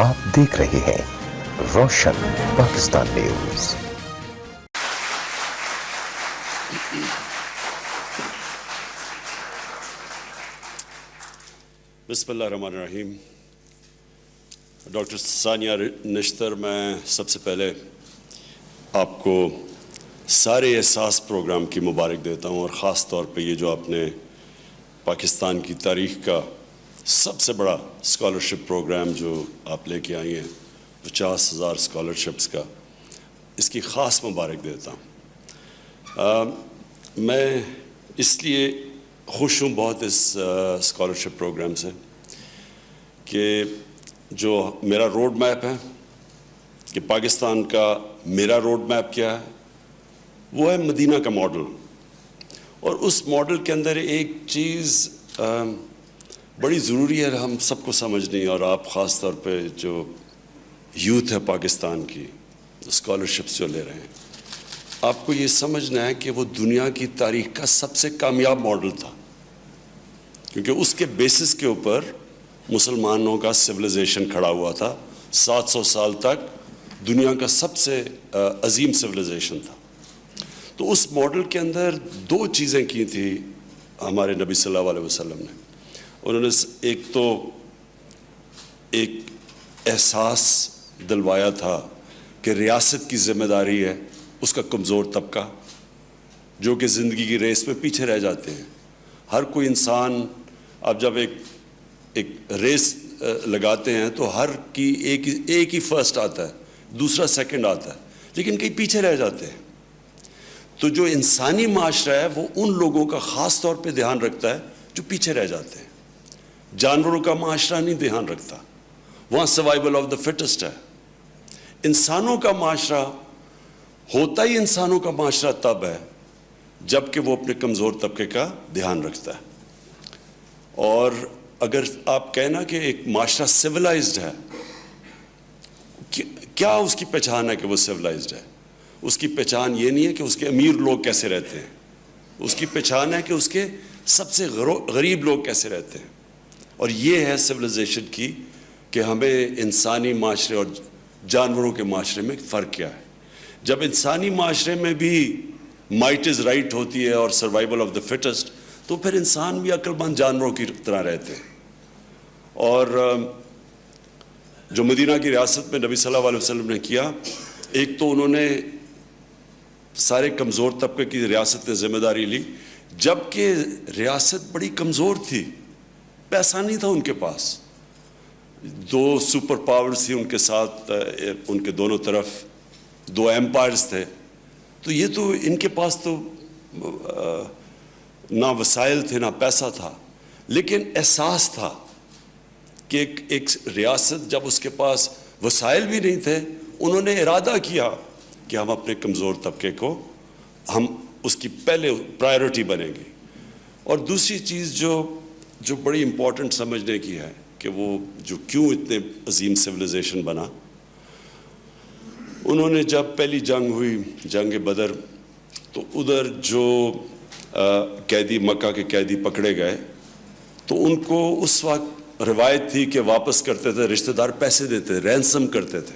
آپ دیکھ رہے ہیں روشن پاکستان نیوز۔ بسم اللہ الرحمن الرحیم۔ ڈاکٹر ثانیہ نشتر، میں سب سے پہلے آپ کو سارے احساس پروگرام کی مبارک دیتا ہوں، اور خاص طور پہ یہ جو آپ نے پاکستان کی تاریخ کا سب سے بڑا اسکالرشپ پروگرام جو آپ لے کے آئی ہیں 50,000 اسکالرشپس کا، اس کی خاص مبارک دیتا ہوں۔ میں اس لیے خوش ہوں بہت اس اسکالرشپ پروگرام سے کہ جو میرا روڈ میپ ہے کہ پاکستان کا میرا روڈ میپ کیا ہے، وہ ہے مدینہ کا ماڈل۔ اور اس ماڈل کے اندر ایک چیز بڑی ضروری ہے ہم سب کو سمجھنی، اور آپ خاص طور پہ جو یوتھ ہے پاکستان کی اسکالرشپس جو لے رہے ہیں، آپ کو یہ سمجھنا ہے کہ وہ دنیا کی تاریخ کا سب سے کامیاب ماڈل تھا، کیونکہ اس کے بیسس کے اوپر مسلمانوں کا سویلائزیشن کھڑا ہوا تھا۔ 700 سال تک دنیا کا سب سے عظیم سویلائزیشن تھا۔ تو اس ماڈل کے اندر دو چیزیں کی تھی ہمارے نبی صلی اللہ علیہ وسلم نے۔ انہوں نے ایک تو ایک احساس دلوایا تھا کہ ریاست کی ذمہ داری ہے اس کا کمزور طبقہ، جو کہ زندگی کی ریس میں پیچھے رہ جاتے ہیں۔ ہر کوئی انسان، اب جب ایک ریس لگاتے ہیں تو ہر کی ایک ہی فرسٹ آتا ہے، دوسرا سیکنڈ آتا ہے، لیکن کئی پیچھے رہ جاتے ہیں۔ تو جو انسانی معاشرہ ہے وہ ان لوگوں کا خاص طور پہ دھیان رکھتا ہے جو پیچھے رہ جاتے ہیں۔ جانوروں کا معاشرہ نہیں دھیان رکھتا، وہاں سروائیول آف دا فٹسٹ ہے۔ انسانوں کا معاشرہ ہوتا ہی انسانوں کا معاشرہ تب ہے جب کہ وہ اپنے کمزور طبقے کا دھیان رکھتا ہے۔ اور اگر آپ کہنا کہ ایک معاشرہ سویلائزڈ ہے، کیا اس کی پہچان ہے کہ وہ سویلائزڈ ہے؟ اس کی پہچان یہ نہیں ہے کہ اس کے امیر لوگ کیسے رہتے ہیں، اس کی پہچان ہے کہ اس کے سب سے غریب لوگ کیسے رہتے ہیں۔ اور یہ ہے سویلائزیشن کی کہ ہمیں انسانی معاشرے اور جانوروں کے معاشرے میں فرق کیا ہے۔ جب انسانی معاشرے میں بھی مائٹ از رائٹ ہوتی ہے اور سروائیول آف دا فٹسٹ، تو پھر انسان بھی عقل مند جانوروں کی طرح رہتے ہیں۔ اور جو مدینہ کی ریاست میں نبی صلی اللہ علیہ وسلم نے کیا، ایک تو انہوں نے سارے کمزور طبقے کی ریاست نے ذمہ داری لی، جبکہ ریاست بڑی کمزور تھی، پیسہ نہیں تھا ان کے پاس۔ دو سپر پاورز تھی ان کے ساتھ، ان کے دونوں طرف دو ایمپائرز تھے۔ تو یہ تو ان کے پاس تو نہ وسائل تھے نہ پیسہ تھا، لیکن احساس تھا کہ ایک ریاست جب اس کے پاس وسائل بھی نہیں تھے، انہوں نے ارادہ کیا کہ ہم اپنے کمزور طبقے کو ہم اس کی پہلے پرائیورٹی بنیں گے۔ اور دوسری چیز جو بڑی امپورٹنٹ سمجھنے کی ہے کہ وہ جو کیوں اتنے عظیم سویلائزیشن بنا، انہوں نے جب پہلی جنگ ہوئی، جنگ بدر، تو ادھر جو قیدی، مکہ کے قیدی پکڑے گئے، تو ان کو اس وقت روایت تھی کہ واپس کرتے تھے رشتہ دار، پیسے دیتے تھے، رینسم کرتے تھے۔